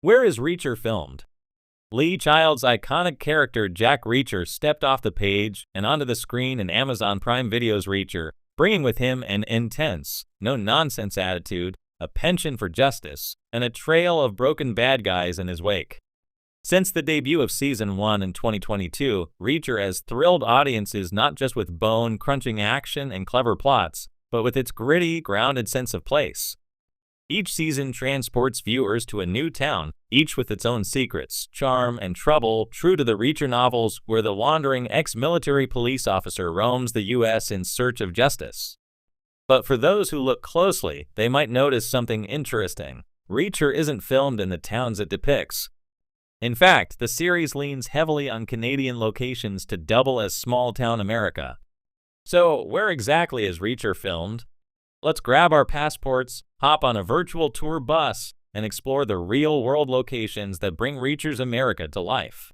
Where is Reacher filmed? Lee Child's iconic character Jack Reacher stepped off the page and onto the screen in Amazon Prime Video's Reacher, bringing with him an intense, no-nonsense attitude, a penchant for justice, and a trail of broken bad guys in his wake. Since the debut of Season 1 in 2022, Reacher has thrilled audiences not just with bone-crunching action and clever plots, but with its gritty, grounded sense of place. Each season transports viewers to a new town, each with its own secrets, charm, and trouble, true to the Reacher novels where the wandering ex-military police officer roams the U.S. in search of justice. But for those who look closely, they might notice something interesting. Reacher isn't filmed in the towns it depicts. In fact, the series leans heavily on Canadian locations to double as small-town America. So, where exactly is Reacher filmed? Let's grab our passports, hop on a virtual tour bus, and explore the real-world locations that bring Reacher's America to life.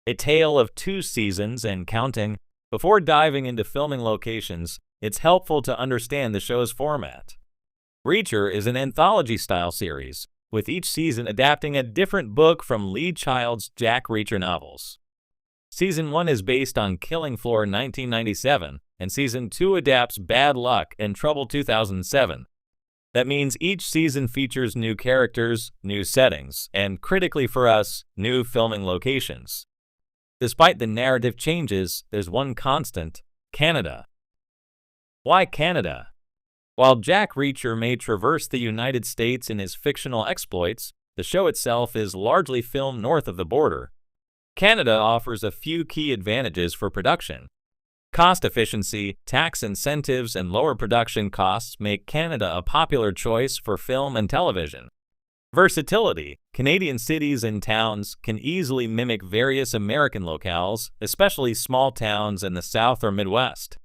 A tale of 2 seasons and counting. Before diving into filming locations, it's helpful to understand the show's format. Reacher is an anthology-style series, with each season adapting a different book from Lee Child's Jack Reacher novels. Season 1 is based on Killing Floor 1997, and Season 2 adapts Bad Luck and Trouble 2007. That means each season features new characters, new settings, and, critically for us, new filming locations. Despite the narrative changes, there's one constant: Canada. Why Canada? While Jack Reacher may traverse the United States in his fictional exploits, the show itself is largely filmed north of the border. Canada offers a few key advantages for production. Cost efficiency, tax incentives, and lower production costs make Canada a popular choice for film and television. Versatility. Canadian cities and towns can easily mimic various American locales, especially small towns in the South or Midwest.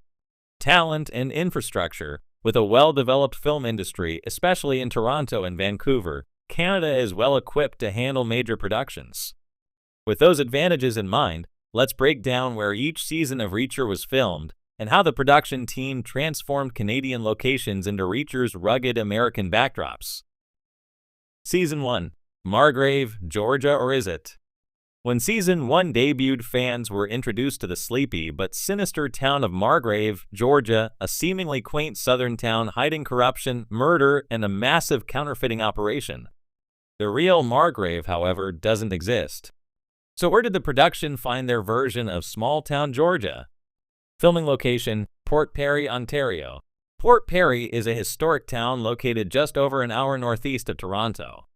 Talent and infrastructure. With a well-developed film industry, especially in Toronto and Vancouver, Canada is well equipped to handle major productions. With those advantages in mind, let's break down where each season of Reacher was filmed and how the production team transformed Canadian locations into Reacher's rugged American backdrops. Season 1. Margrave, Georgia, or is it? When Season 1 debuted, fans were introduced to the sleepy but sinister town of Margrave, Georgia, a seemingly quaint southern town hiding corruption, murder, and a massive counterfeiting operation. The real Margrave, however, doesn't exist. So where did the production find their version of small-town Georgia? Filming location: Port Perry, Ontario. Port Perry is a historic town located just over an hour northeast of Toronto.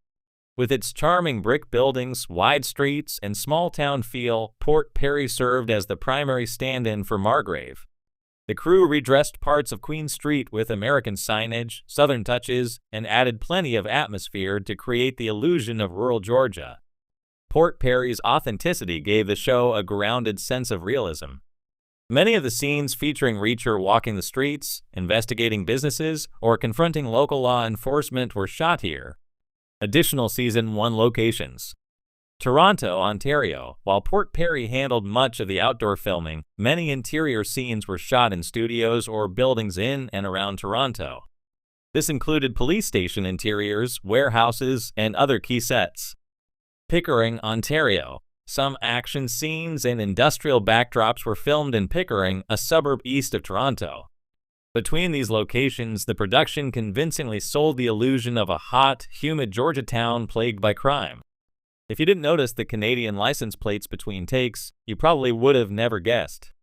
With its charming brick buildings, wide streets, and small-town feel, Port Perry served as the primary stand-in for Margrave. The crew redressed parts of Queen Street with American signage, Southern touches, and added plenty of atmosphere to create the illusion of rural Georgia. Port Perry's authenticity gave the show a grounded sense of realism. Many of the scenes featuring Reacher walking the streets, investigating businesses, or confronting local law enforcement were shot here. Additional Season 1 locations: Toronto, Ontario. While Port Perry handled much of the outdoor filming, many interior scenes were shot in studios or buildings in and around Toronto. This included police station interiors, warehouses, and other key sets. Pickering, Ontario. Some action scenes and industrial backdrops were filmed in Pickering, a suburb east of Toronto. Between these locations, the production convincingly sold the illusion of a hot, humid Georgia town plagued by crime. If you didn't notice the Canadian license plates between takes, you probably would have never guessed.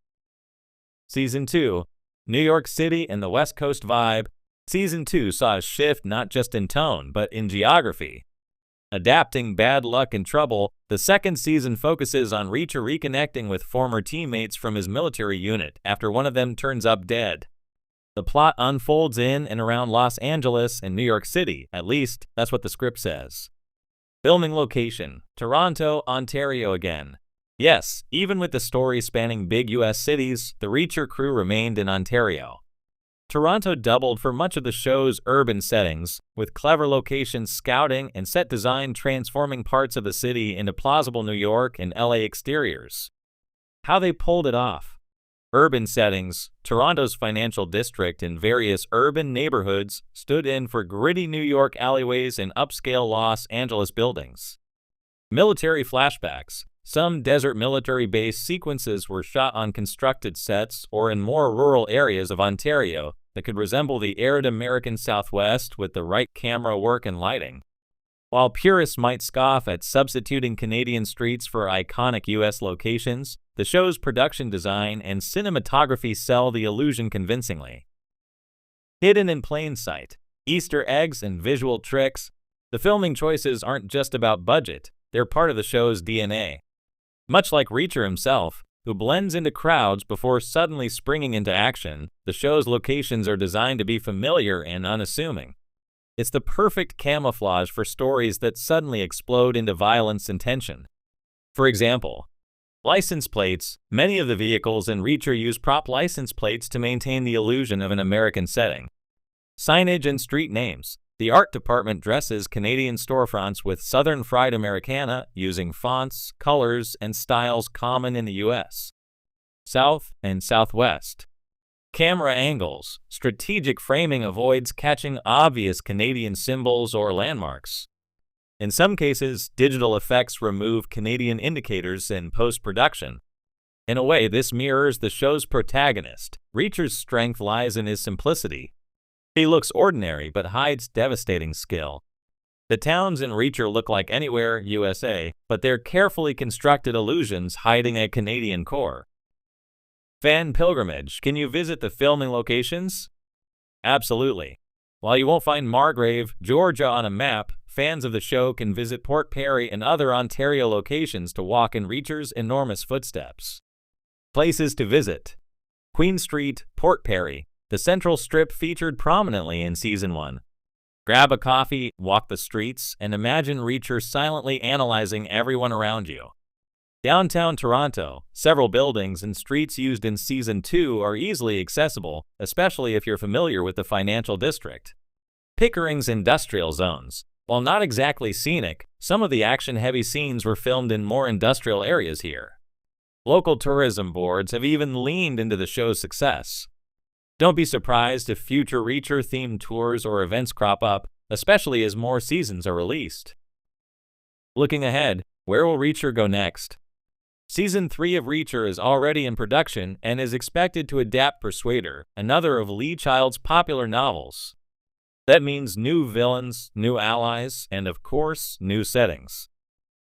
Season 2. New York City and the West Coast vibe. Season 2 saw a shift not just in tone, but in geography. Adapting Bad Luck and Trouble, the second season focuses on Reacher reconnecting with former teammates from his military unit after one of them turns up dead. The plot unfolds in and around Los Angeles and New York City, at least that's what the script says. Filming location: Toronto, Ontario again. Yes, even with the story spanning big US cities, the Reacher crew remained in Ontario. Toronto doubled for much of the show's urban settings, with clever location scouting and set design transforming parts of the city into plausible New York and LA exteriors. How they pulled it off. Urban settings, Toronto's financial district and various urban neighborhoods stood in for gritty New York alleyways and upscale Los Angeles buildings. Military flashbacks. Some desert military base sequences were shot on constructed sets or in more rural areas of Ontario that could resemble the arid American Southwest with the right camera work and lighting. While purists might scoff at substituting Canadian streets for iconic U.S. locations, the show's production design and cinematography sell the illusion convincingly. Hidden in plain sight. Easter eggs and visual tricks. The filming choices aren't just about budget, they're part of the show's DNA. Much like Reacher himself, who blends into crowds before suddenly springing into action, the show's locations are designed to be familiar and unassuming. It's the perfect camouflage for stories that suddenly explode into violence and tension. For example, license plates. Many of the vehicles in Reacher use prop license plates to maintain the illusion of an American setting. Signage and street names. The art department dresses Canadian storefronts with Southern Fried Americana using fonts, colors, and styles common in the U.S. South and Southwest. Camera angles. Strategic framing avoids catching obvious Canadian symbols or landmarks. In some cases, digital effects remove Canadian indicators in post-production. In a way, this mirrors the show's protagonist. Reacher's strength lies in his simplicity. He looks ordinary but hides devastating skill. The towns in Reacher look like anywhere, USA, but they're carefully constructed illusions hiding a Canadian core. Fan pilgrimage. Can you visit the filming locations? Absolutely. While you won't find Margrave, Georgia on a map, fans of the show can visit Port Perry and other Ontario locations to walk in Reacher's enormous footsteps. Places to visit. Queen Street, Port Perry. The Central Strip featured prominently in Season 1. Grab a coffee, walk the streets, and imagine Reacher silently analyzing everyone around you. Downtown Toronto. Several buildings and streets used in Season 2 are easily accessible, especially if you're familiar with the financial district. Pickering's industrial zones. While not exactly scenic, some of the action-heavy scenes were filmed in more industrial areas here. Local tourism boards have even leaned into the show's success. Don't be surprised if future Reacher-themed tours or events crop up, especially as more seasons are released. Looking ahead, where will Reacher go next? Season 3 of Reacher is already in production and is expected to adapt Persuader, another of Lee Child's popular novels. That means new villains, new allies, and of course, new settings.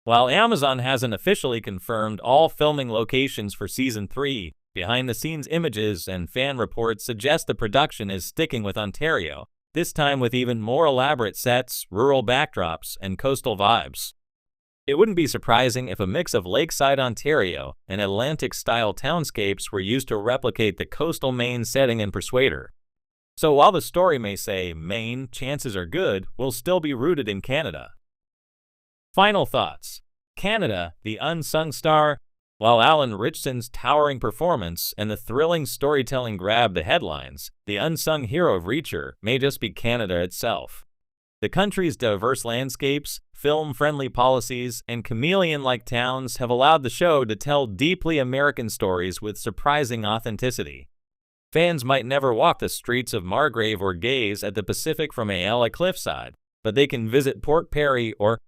While Amazon hasn't officially confirmed all filming locations for Season 3, behind-the-scenes images and fan reports suggest the production is sticking with Ontario, this time with even more elaborate sets, rural backdrops, and coastal vibes. It wouldn't be surprising if a mix of lakeside Ontario and Atlantic-style townscapes were used to replicate the coastal Maine setting in Persuader. So while the story may say Maine, chances are good, we'll still be rooted in Canada. Final thoughts. Canada, the unsung star. While Alan Ritchson's towering performance and the thrilling storytelling grab the headlines, the unsung hero of Reacher may just be Canada itself. The country's diverse landscapes, film-friendly policies, and chameleon-like towns have allowed the show to tell deeply American stories with surprising authenticity. Fans might never walk the streets of Margrave or gaze at the Pacific from Ayala cliffside, but they can visit Port Perry or